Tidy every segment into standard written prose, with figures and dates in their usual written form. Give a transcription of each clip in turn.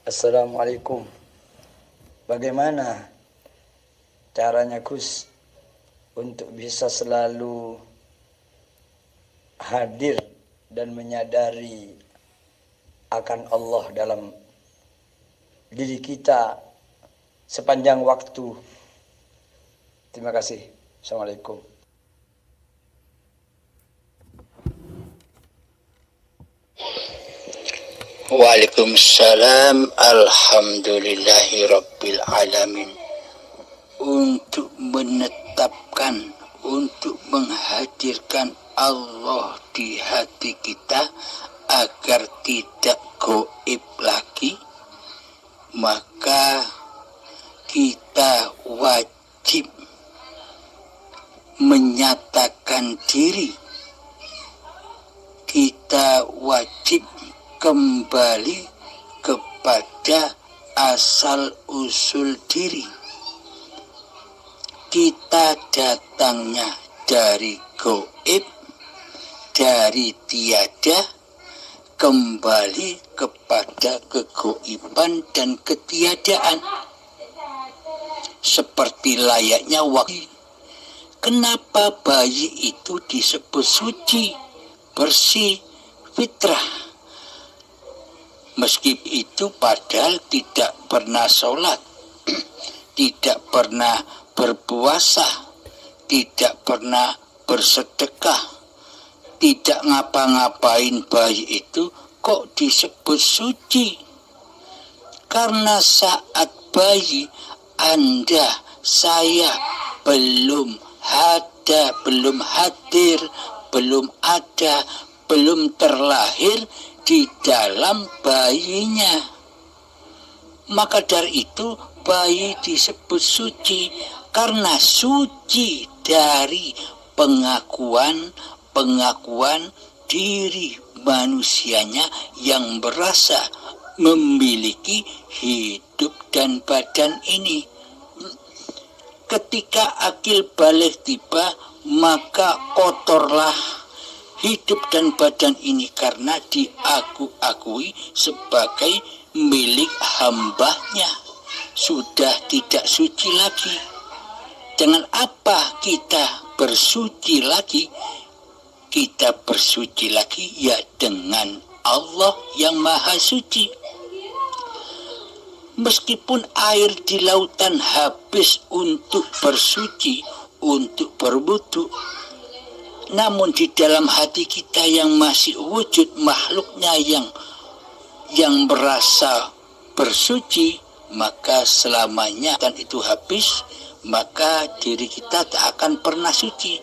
Assalamualaikum. Bagaimana caranya Gus untuk bisa selalu hadir dan menyadari akan Allah dalam diri kita sepanjang waktu? Terima kasih. Assalamualaikum. Waalaikumsalam. Alhamdulillahirabbil alamin. Untuk menetapkan, untuk menghadirkan Allah di hati kita agar tidak gaib lagi, maka kita wajib menyatakan diri, kita wajib kembali kepada asal usul diri. Kita datangnya dari gaib, dari tiada, kembali kepada kegaiban dan ketiadaan. Seperti layaknya wahyu. Kenapa bayi itu disebut suci, bersih, fitrah? Meski itu padahal tidak pernah sholat, tidak pernah berpuasa, tidak pernah bersedekah, tidak ngapa-ngapain, bayi itu kok disebut suci? Karena saat bayi Anda, saya belum hadir, belum ada, belum terlahir di dalam bayinya. Maka dari itu bayi disebut suci, karena suci dari pengakuan diri manusianya yang berasa memiliki hidup dan badan ini. Ketika akil balik tiba, maka kotorlah hidup dan badan ini karena diakui sebagai milik hambanya. Sudah tidak suci lagi. Dengan apa kita bersuci lagi? Kita bersuci lagi ya dengan Allah yang Maha Suci. Meskipun air di lautan habis untuk bersuci, untuk berwudu, namun di dalam hati kita yang masih wujud makhluknya yang merasa bersuci, maka selamanya dan itu habis, maka diri kita tak akan pernah suci.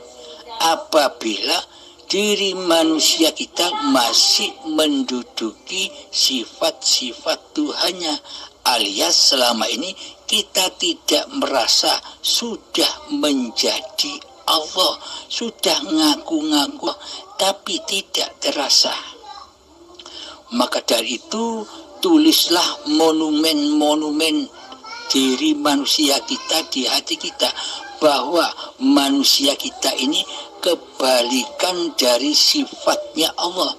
Apabila diri manusia kita masih menduduki sifat-sifat Tuhannya, alias selama ini kita tidak merasa sudah menjadi Allah, sudah ngaku-ngaku tapi tidak terasa. Maka dari itu tulislah monumen-monumen diri manusia kita di hati kita, bahwa manusia kita ini kebalikan dari sifatnya Allah.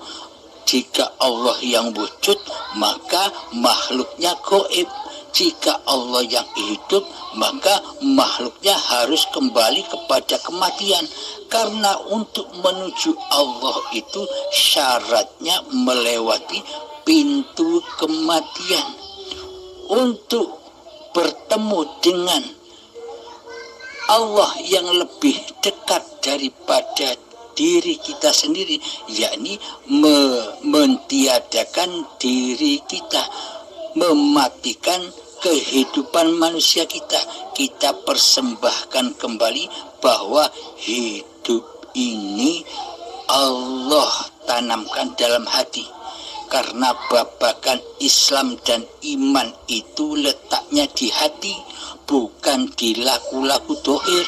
Jika Allah yang wujud, maka makhluknya gaib. Jika Allah yang hidup, maka makhluknya harus kembali kepada kematian. Karena untuk menuju Allah itu syaratnya melewati pintu kematian. Untuk bertemu dengan Allah yang lebih dekat daripada diri kita sendiri, yakni mentiadakan diri kita, mematikan kehidupan manusia kita. Kita persembahkan kembali bahwa hidup ini Allah tanamkan dalam hati. Karena babakan Islam dan iman itu letaknya di hati, bukan di laku-laku dohir.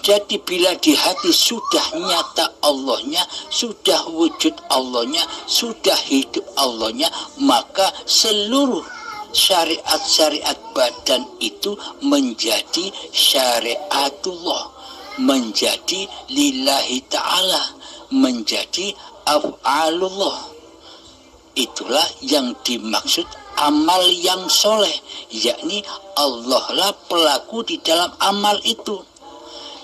Jadi bila di hati sudah nyata Allahnya, sudah wujud Allahnya, sudah hidup Allahnya, maka seluruh syariat-syariat badan itu menjadi syariatullah, menjadi lillahi ta'ala, menjadi af'alullah. Itulah yang dimaksud amal yang soleh, yakni Allah lah pelaku di dalam amal itu.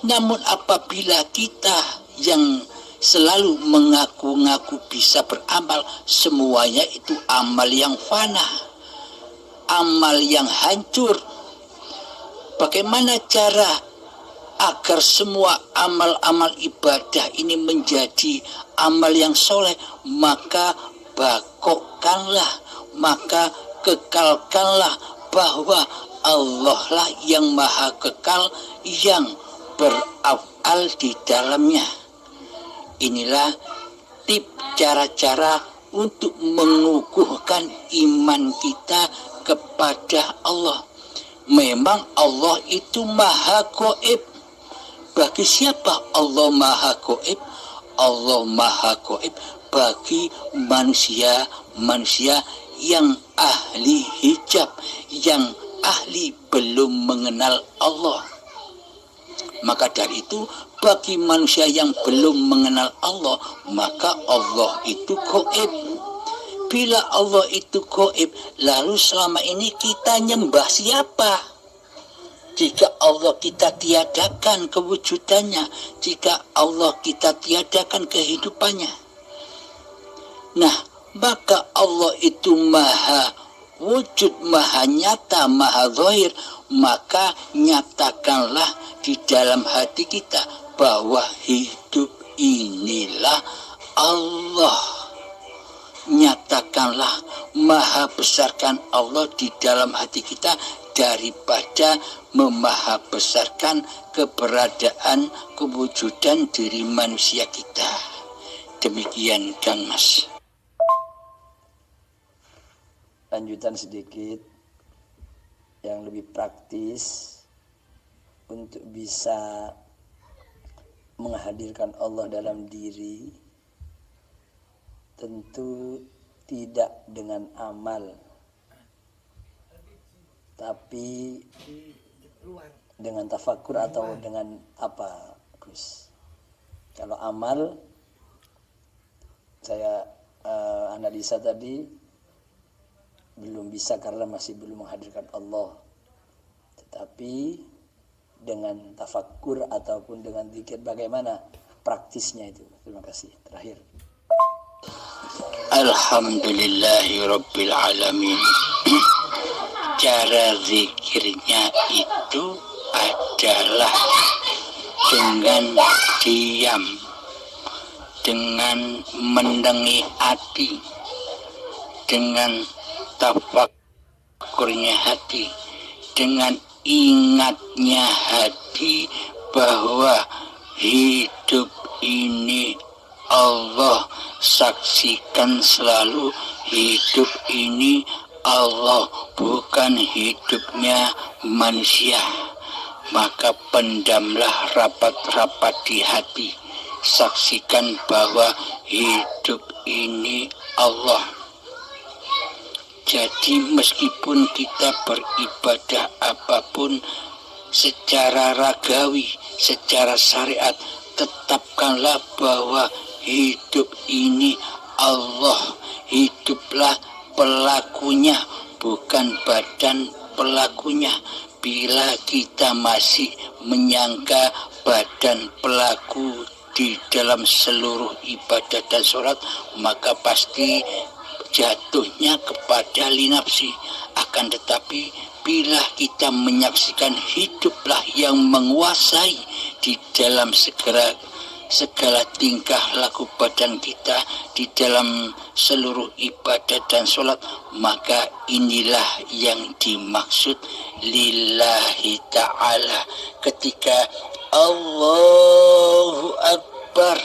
Namun apabila kita yang selalu mengaku-ngaku bisa beramal, semuanya itu amal yang fana, amal yang hancur. Bagaimana cara agar semua amal-amal ibadah ini menjadi amal yang soleh? Maka bakokkanlah, maka kekalkanlah bahwa Allah lah yang maha kekal, yang beraf'al di dalamnya. Inilah tip cara-cara untuk mengukuhkan iman kita kepada Allah. Memang Allah itu maha gaib. Bagi siapa Allah maha gaib? Allah maha gaib bagi manusia yang ahli hijab, yang ahli belum mengenal Allah. Maka dari itu, bagi manusia yang belum mengenal Allah, maka Allah itu gaib. Bila Allah itu gaib, lalu selama ini kita nyembah siapa? Jika Allah kita tiadakan kewujudannya, jika Allah kita tiadakan kehidupannya, nah maka Allah itu maha wujud, maha nyata, maha zahir. Maka nyatakanlah di dalam hati kita bahwa hidup inilah Allah. Nyatakanlah, maha besarkan Allah di dalam hati kita daripada memaha besarkan keberadaan, kewujudan diri manusia kita. Demikian Kang Mas. Lanjutan sedikit yang lebih praktis untuk bisa menghadirkan Allah dalam diri. Tentu tidak dengan amal, tapi dengan tafakur atau dengan apa, Gus? Kalau amal, saya analisa tadi belum bisa karena masih belum menghadirkan Allah. Tetapi dengan tafakur ataupun dengan zikir, bagaimana praktisnya itu? Terima kasih. Terakhir. Alhamdulillahi Rabbil Alamin. Cara zikirnya itu adalah dengan diam, dengan mendengi hati, dengan tafakurnya hati, dengan ingatnya hati bahwa hidup ini Allah. Saksikan selalu hidup ini Allah, bukan hidupnya manusia. Maka pendamlah rapat-rapat di hati. Saksikan bahwa hidup ini Allah. Jadi meskipun kita beribadah apapun secara ragawi, secara syariat, tetapkanlah bahwa hidup ini Allah. Hiduplah pelakunya, bukan badan pelakunya. Bila kita masih menyangka badan pelaku di dalam seluruh ibadah dan sholat, maka pasti jatuhnya kepada linapsi. Akan tetapi bila kita menyaksikan hiduplah yang menguasai di dalam segala tingkah laku badan kita, di dalam seluruh ibadah dan sholat, maka inilah yang dimaksud lillahi ta'ala. Ketika Allahu Akbar,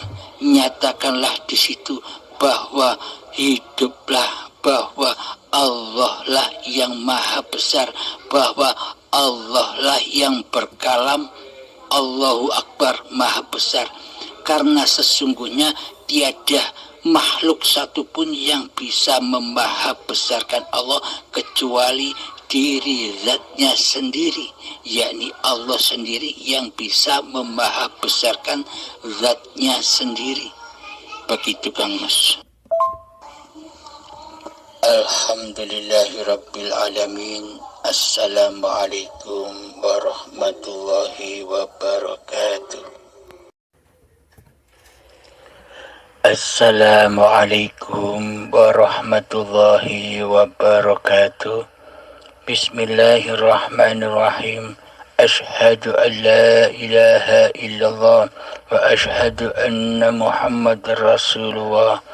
nyatakanlah di situ bahwa hiduplah, bahwa Allah lah yang maha besar, bahwa Allah lah yang berkalam. Allahu Akbar, maha besar. Karena sesungguhnya tiada makhluk satupun yang bisa memaha besarkan Allah kecuali diri zatnya sendiri, yakni Allah sendiri yang bisa memaha besarkan zatnya sendiri. Begitu Kang Mas. Alhamdulillahirabbil alamin. Assalamualaikum warahmatullahi wabarakatuh. Assalamualaikum warahmatullahi wabarakatuh. Bismillahirrahmanirrahim. Ashhadu an la ilaha illallah wa ashhadu anna Muhammadar Rasulullah.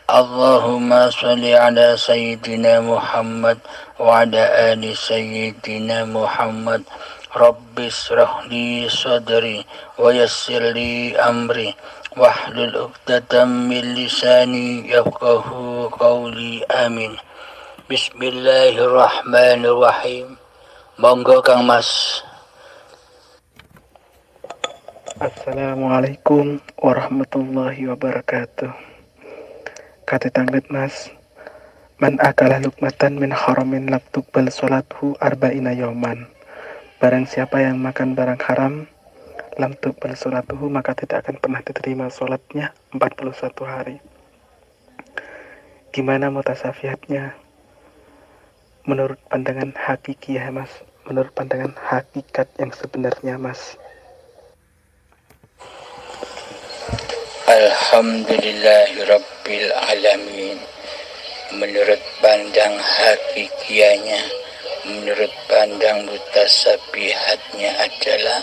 Allahumma salli ala Sayyidina Muhammad wa ala ali Sayyidina Muhammad. Rabbi israh li sadri wa yassir li amri wahlul 'uqdatam min lisani yafqahu qawli. Amin. Bismillahirrahmanirrahim. Monggo Kang Mas. Assalamualaikum warahmatullahi wabarakatuh. Kata tanglet Mas, man akala lukmatan min haramin lam tuqbal salatuhu arba'ina yawman. Barang siapa yang makan barang haram, lam tuqbal salatuhu, maka tidak akan pernah diterima salatnya 41 hari. Gimana mutasafihatnya? Menurut pandangan hakiki ya Mas, menurut pandangan hakikat yang sebenarnya Mas. Alhamdulillahirabbil alamin. Menurut pandang hakikianya, menurut pandang mutasabihatnya adalah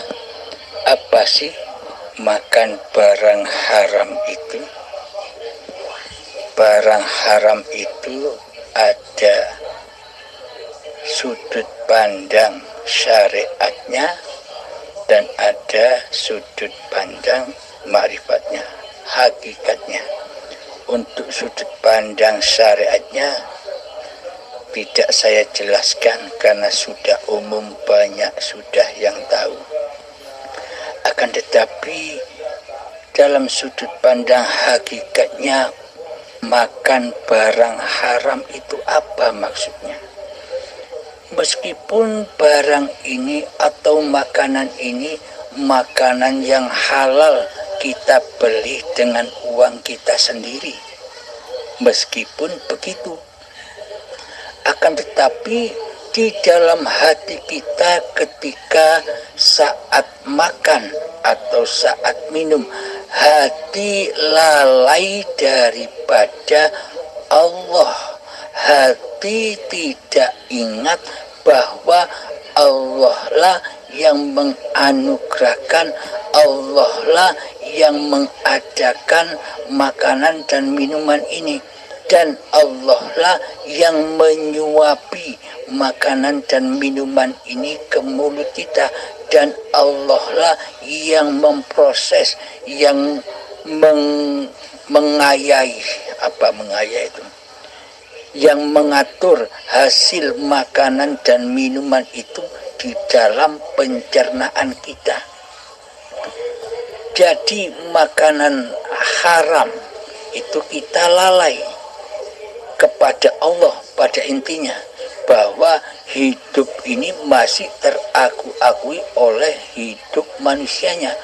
apa sih makan barang haram itu? Barang haram itu ada sudut pandang syariatnya dan ada sudut pandang ma'rifatnya, hakikatnya. Untuk sudut pandang syariatnya tidak saya jelaskan karena sudah umum, banyak sudah yang tahu. Akan tetapi dalam sudut pandang hakikatnya, makan barang haram itu apa maksudnya? Meskipun barang ini atau makanan ini makanan yang halal, kita beli dengan uang kita sendiri. Meskipun begitu, akan tetapi di dalam hati kita ketika saat makan atau saat minum, hati lalai daripada Allah. Hati tidak ingat bahwa Allah lah yang menganugerahkan, Allah lah yang mengadakan makanan dan minuman ini, dan Allah lah yang menyuapi makanan dan minuman ini ke mulut kita, dan Allah lah yang memproses, yang mengayai, itu, yang mengatur hasil makanan dan minuman itu di dalam pencernaan kita. Jadi makanan haram itu kita lalai kepada Allah pada intinya, bahwa hidup ini masih teraku-akui oleh hidup manusianya.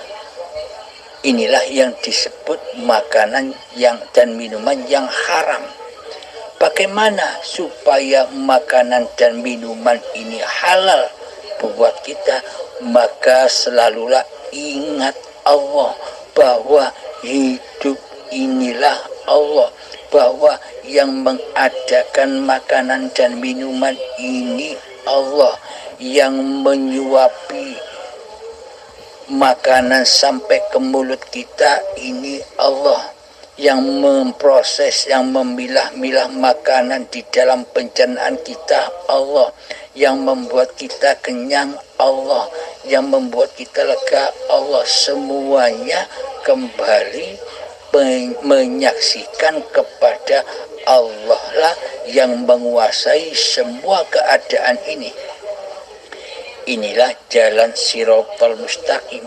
Inilah yang disebut makanan yang dan minuman yang haram. Bagaimana supaya makanan dan minuman ini halal buat kita? Maka selalulah ingat Allah, bahwa hidup inilah Allah, bahwa yang mengadakan makanan dan minuman ini Allah, yang menyuapi makanan sampai ke mulut kita ini Allah, yang memproses, yang memilah-milah makanan di dalam pencernaan kita Allah, yang membuat kita kenyang Allah, yang membuat kita lega Allah. Semuanya kembali menyaksikan kepada Allah lah yang menguasai semua keadaan ini. Inilah jalan Shiratal Mustaqim.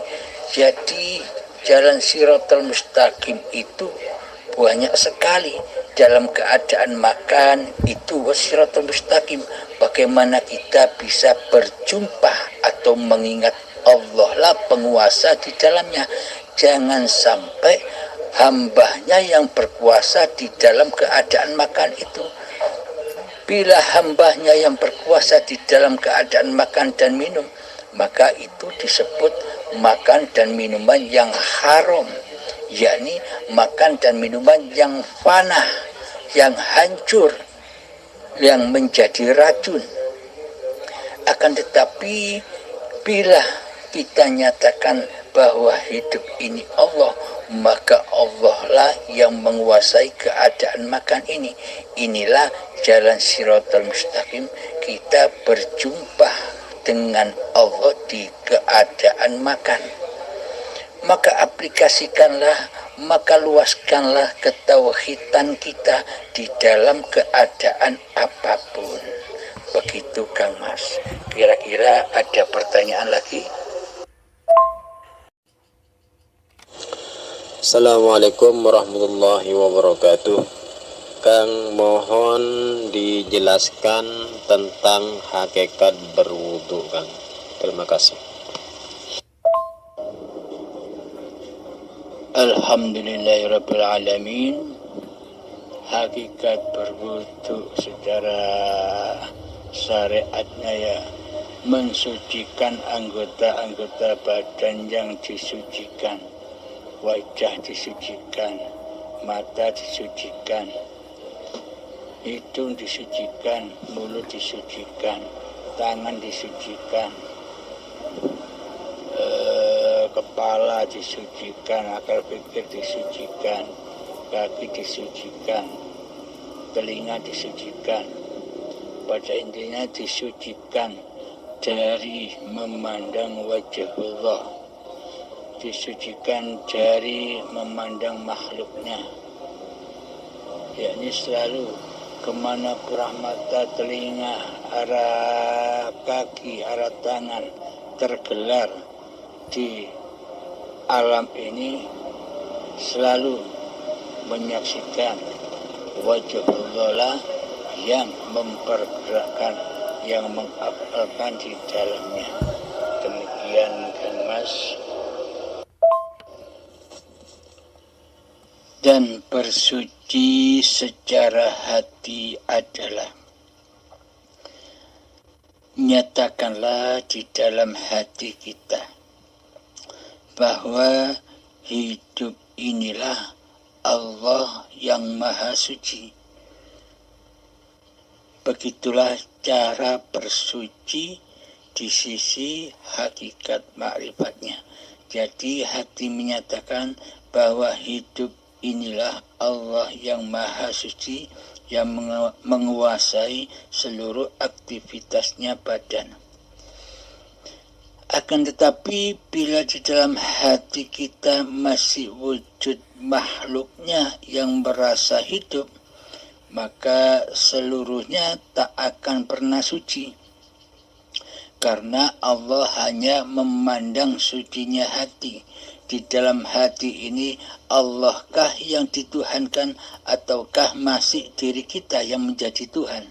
Jadi jalan Shiratal Mustaqim itu banyak sekali. Dalam keadaan makan itu Shiratal Mustaqim. Bagaimana kita bisa berjumpa atau mengingat Allah lah penguasa di dalamnya. Jangan sampai hambanya yang berkuasa di dalam keadaan makan itu. bila hambanya yang berkuasa di dalam keadaan makan dan minum, maka itu disebut makan dan minuman yang haram, yakni makan dan minuman yang fana, yang hancur, yang menjadi racun. Akan tetapi bila kita nyatakan bahwa hidup ini Allah, maka Allah lah yang menguasai keadaan makan ini. Inilah jalan Shiratal Mustaqim. Kita berjumpa dengan Allah di keadaan makan. Maka aplikasikanlah, maka luaskanlah ketauhidan kita di dalam keadaan apapun. Begitu Kang Mas. Kira-kira ada pertanyaan lagi? Assalamualaikum warahmatullahi wabarakatuh. Kang, mohon dijelaskan tentang hakikat berwudu, Kang. Terima kasih. Alhamdulillahirabbil alamin. Hakikat berwudu secara syariatnya ya mensucikan anggota-anggota badan yang disucikan. Wajah disucikan, mata disucikan, hidung disucikan, mulut disucikan, tangan disucikan, kepala disucikan, akal pikir disucikan, kaki disucikan, telinga disucikan. Pada intinya disucikan dari memandang wajah Allah, disucikan dari memandang makhluknya, yakni selalu kemana arah mata, telinga, arah kaki, arah tangan tergelar di alam ini, selalu menyaksikan wajah Allah yang mempergerakkan, yang mengapalkan di dalamnya. Demikian Kang Mas. Dan bersuci secara hati adalah nyatakanlah di dalam hati kita bahwa hidup inilah Allah yang Maha Suci. Begitulah cara bersuci di sisi hakikat makrifatnya. Jadi hati menyatakan bahwa hidup inilah Allah yang Maha Suci, yang menguasai seluruh aktivitasnya badan. Akan tetapi bila di dalam hati kita masih wujud makhluknya yang merasa hidup, maka seluruhnya tak akan pernah suci. Karena Allah hanya memandang sucinya hati. Di dalam hati ini, Allahkah yang dituhankan ataukah masih diri kita yang menjadi Tuhan?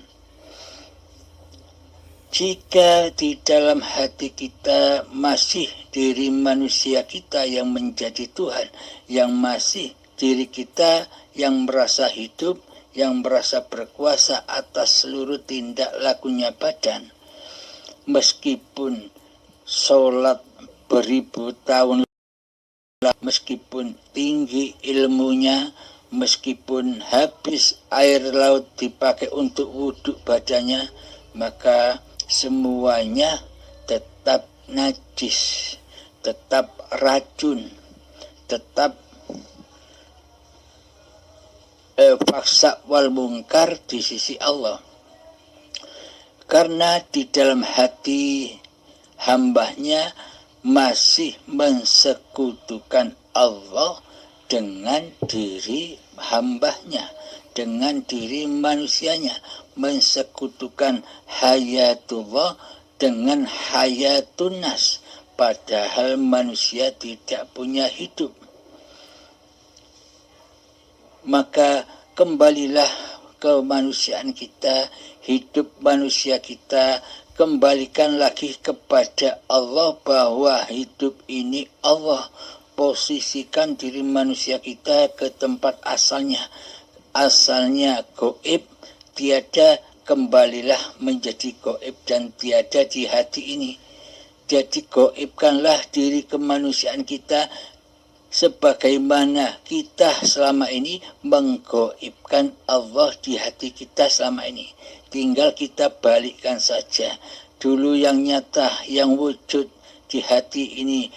Jika di dalam hati kita masih diri manusia kita yang menjadi Tuhan, yang masih diri kita yang merasa hidup, yang merasa berkuasa atas seluruh tindak lakunya badan, meskipun sholat beribu tahun, meskipun tinggi ilmunya, meskipun habis air laut dipakai untuk wudhu badannya, maka semuanya tetap najis, tetap racun, tetap faksa wal mungkar di sisi Allah. Karena di dalam hati hambanya masih mensekutukan Allah dengan diri hambanya, dengan diri manusianya, mensekutukan hayatullah dengan hayatunas, padahal manusia tidak punya hidup. Maka kembalilah kemanusiaan kita, hidup manusia kita, kembalikan lagi kepada Allah bahwa hidup ini Allah. Posisikan diri manusia kita ke tempat asalnya. Asalnya gaib, tiada kembalilah menjadi gaib dan tiada di hati ini. Jadi gaibkanlah diri kemanusiaan kita sebagaimana kita selama ini menggaibkan Allah di hati kita selama ini. Tinggal kita balikkan saja. Dulu yang nyata, yang wujud di hati ini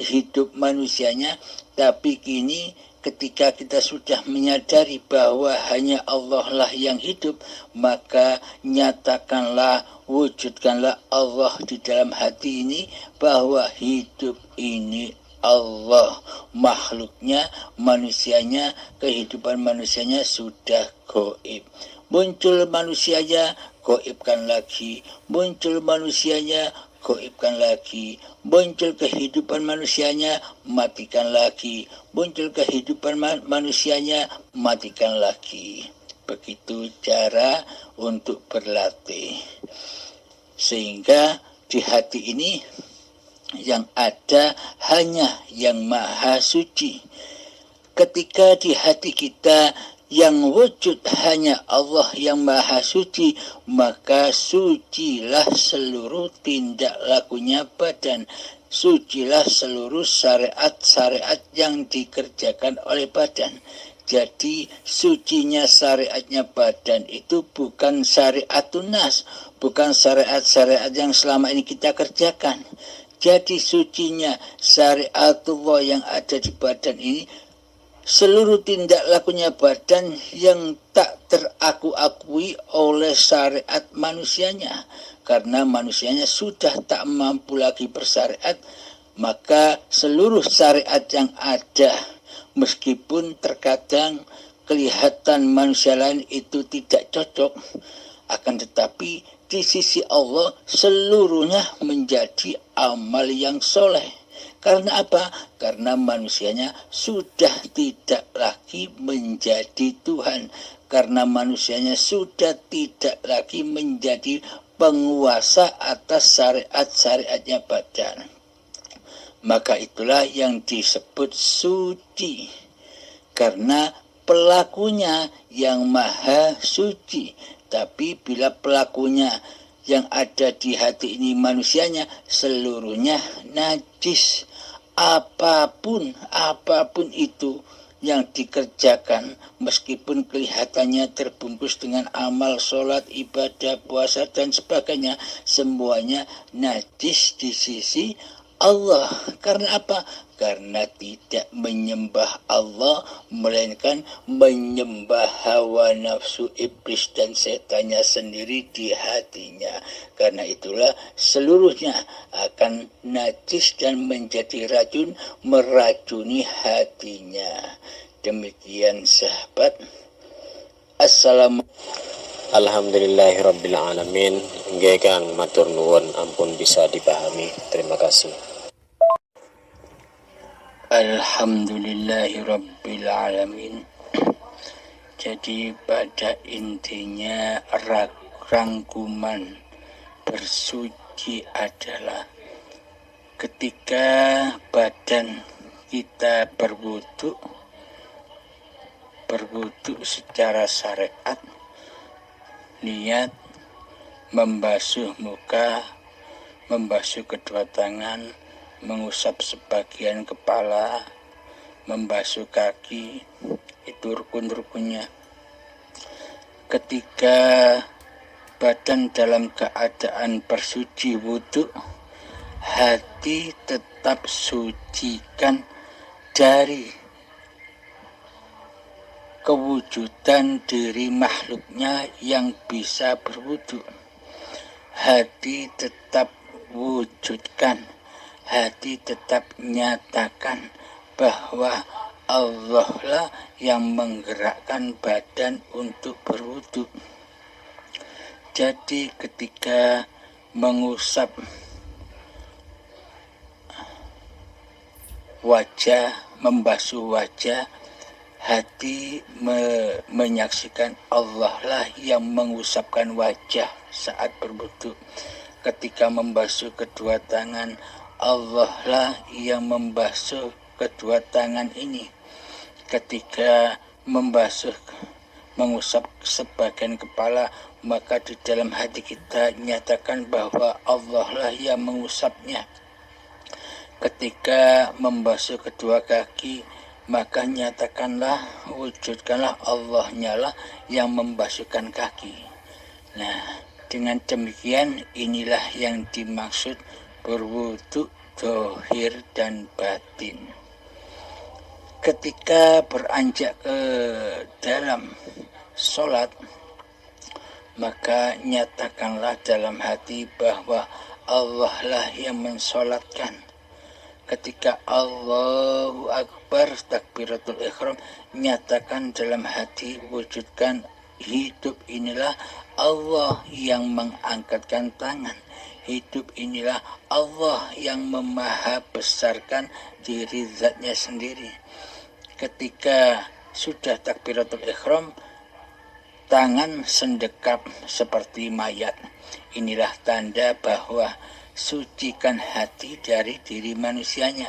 hidup manusianya, tapi kini ketika kita sudah menyadari bahwa hanya Allah lah yang hidup, maka nyatakanlah, wujudkanlah Allah di dalam hati ini, bahwa hidup ini Allah, makhluknya, manusianya, kehidupan manusianya sudah gaib. Muncul manusianya, gaibkan lagi. Muncul manusianya, gaibkan lagi. Muncul kehidupan manusianya, matikan lagi. Muncul kehidupan manusianya, matikan lagi. Begitu cara untuk berlatih. Sehingga di hati ini yang ada hanya yang maha suci. Ketika di hati kita yang wujud hanya Allah yang maha suci, maka sucilah seluruh tindak lakunya badan. Sucilah seluruh syariat-syariat yang dikerjakan oleh badan. Jadi sucinya syariatnya badan itu bukan syariatun nas, bukan syariat-syariat yang selama ini kita kerjakan. Jadi sucinya syariatullah yang ada di badan ini, seluruh tindak lakunya badan yang tak teraku-akui oleh syariat manusianya. Karena manusianya sudah tak mampu lagi bersyariat, maka seluruh syariat yang ada, meskipun terkadang kelihatan manusia lain itu tidak cocok, akan tetapi di sisi Allah seluruhnya menjadi amal yang soleh. Karena apa? Karena manusianya sudah tidak lagi menjadi Tuhan. Karena manusianya sudah tidak lagi menjadi penguasa atas syariat-syariatnya badan. Maka itulah yang disebut suci. Karena pelakunya yang maha suci. Tapi bila pelakunya yang ada di hati ini manusianya seluruhnya najis, apapun itu yang dikerjakan, meskipun kelihatannya terbungkus dengan amal, sholat, ibadah, puasa dan sebagainya, semuanya najis di sisi Allah. Karena apa? Karena tidak menyembah Allah, melainkan menyembah hawa nafsu iblis dan setannya sendiri di hatinya. Karena itulah seluruhnya akan najis dan menjadi racun, meracuni hatinya. Demikian sahabat. Assalamualaikum. Alhamdulillahirabbil alamin. Nggih Kang, matur nuwun, ampun bisa dipahami. Terima kasih. Alhamdulillahirabbil alamin. Jadi pada intinya rangkuman bersuci adalah ketika badan kita berwudu secara syariat, niat membasuh muka, membasuh kedua tangan, mengusap sebagian kepala, membasuh kaki, itu rukun-rukunnya. Ketika badan dalam keadaan bersuci wudu, hati tetap sucikan dari kewujudan diri makhluknya yang bisa berwudu. Hati tetap wujudkan, hati tetap nyatakan bahwa Allah lah yang menggerakkan badan untuk berwudu. Jadi ketika mengusap wajah, membasuh wajah, hati menyaksikan Allah lah yang mengusapkan wajah saat berwudu. Ketika membasuh kedua tangan, Allah lah yang membasuh kedua tangan ini. Ketika membasuh mengusap sebagian kepala, maka di dalam hati kita nyatakan bahwa Allah lah yang mengusapnya. Ketika membasuh kedua kaki, maka nyatakanlah, wujudkanlah Allah-Nya lah yang membasuhkan kaki. Nah, dengan demikian inilah yang dimaksud berwudu zahir dan batin. Ketika beranjak ke dalam sholat, maka nyatakanlah dalam hati bahwa Allah lah yang mensolatkan. Ketika Allahu Akbar takbiratul ihram, nyatakan dalam hati, wujudkan hidup inilah Allah yang mengangkatkan tangan. Hidup inilah Allah yang memaha besarkan diri zatnya sendiri. Ketika sudah takbiratul ihram, tangan sendekap seperti mayat. Inilah tanda bahwa sucikan hati dari diri manusianya,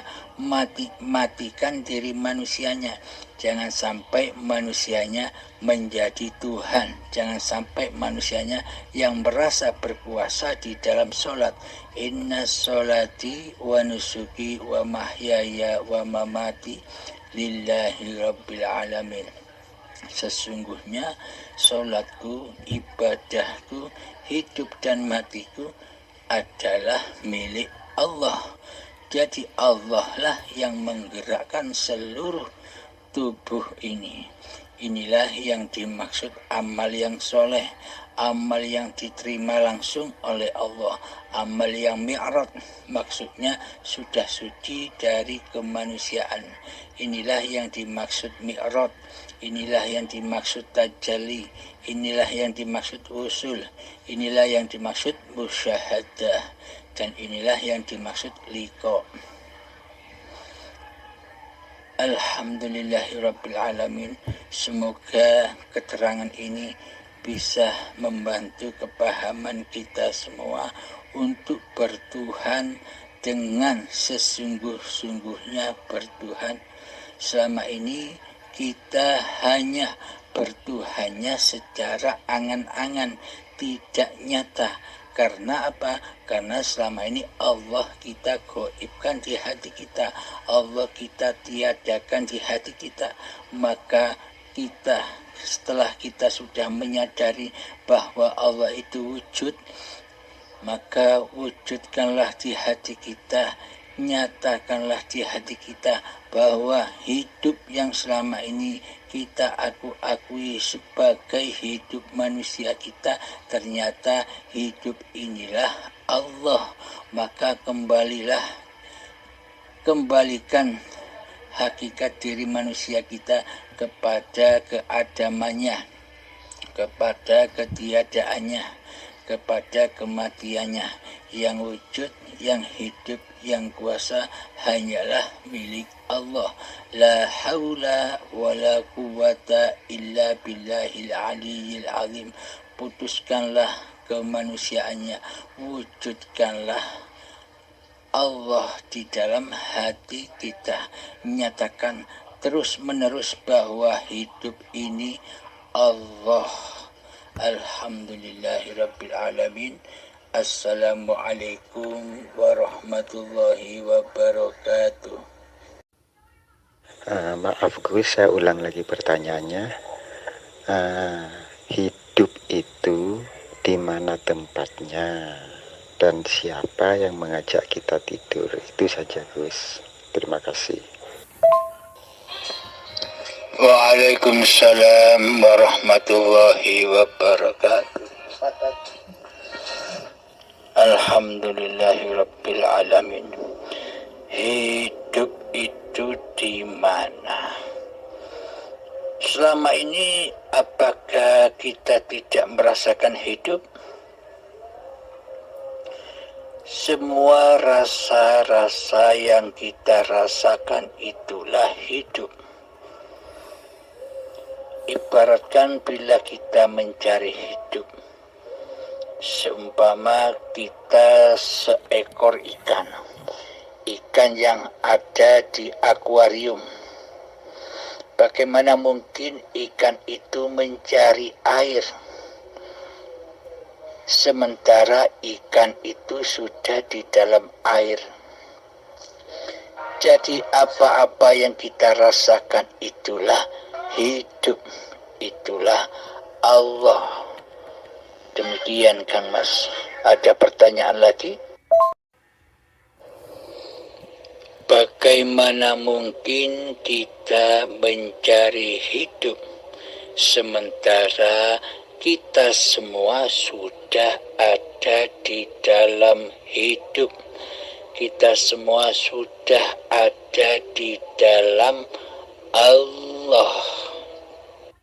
matikan diri manusianya. Jangan sampai manusianya menjadi Tuhan, jangan sampai manusianya yang merasa berkuasa di dalam sholat. Inna sholati wa nusuki wa mahyaya wa mamati lillahi rabbil alamin. Sesungguhnya sholatku, ibadahku, hidup dan matiku adalah milik Allah. Jadi Allah lah yang menggerakkan seluruh tubuh ini. Inilah yang dimaksud amal yang soleh, amal yang diterima langsung oleh Allah, amal yang mi'rad, maksudnya sudah suci dari kemanusiaan. Inilah yang dimaksud mi'rad, inilah yang dimaksud tajalli, inilah yang dimaksud usul, inilah yang dimaksud musyahadah, dan inilah yang dimaksud liqa. Alhamdulillahirrabbilalamin. Semoga keterangan ini bisa membantu kepahaman kita semua untuk bertuhan dengan sesungguh-sungguhnya bertuhan. Selama ini kita hanya bertuhannya secara angan-angan, tidak nyata. Karena apa? Karena selama ini Allah kita gaibkan di hati kita, Allah kita tiadakan di hati kita. Maka kita, setelah kita sudah menyadari bahwa Allah itu wujud, maka wujudkanlah di hati kita, nyatakanlah di hati kita bahwa hidup yang selama ini kita akui sebagai hidup manusia kita, ternyata hidup inilah Allah. Maka kembalikan hakikat diri manusia kita kepada keadamannya, kepada ketiadaannya, kepada kematiannya. Yang wujud, yang hidup, yang kuasa hanyalah milik Allah. La haula wa la quwata illa billahil aliyyil azim. Putuskanlah kemanusiaannya, wujudkanlah Allah di dalam hati kita. Nyatakan terus menerus bahwa hidup ini Allah. Alhamdulillahirabbil alamin. Assalamualaikum warahmatullahi wabarakatuh. Maaf Gus, saya ulang lagi pertanyaannya. Hidup itu di mana tempatnya dan siapa yang mengajak kita tidur? Itu saja Gus. Terima kasih. Waalaikumsalam warahmatullahi wabarakatuh. Alhamdulillahirabbil alamin. Hidup itu di mana? Selama ini apakah kita tidak merasakan hidup? Semua rasa-rasa yang kita rasakan itulah hidup. Ibaratkan bila kita mencari hidup, seumpama kita seekor ikan yang ada di akuarium. Bagaimana mungkin ikan itu mencari air, sementara ikan itu sudah di dalam air? Jadi apa-apa yang kita rasakan itulah hidup, itulah Allah. Demikian Kang Mas. Ada pertanyaan lagi? Bagaimana mungkin kita mencari hidup sementara kita semua sudah ada di dalam hidup? Kita semua sudah ada di dalam Allah.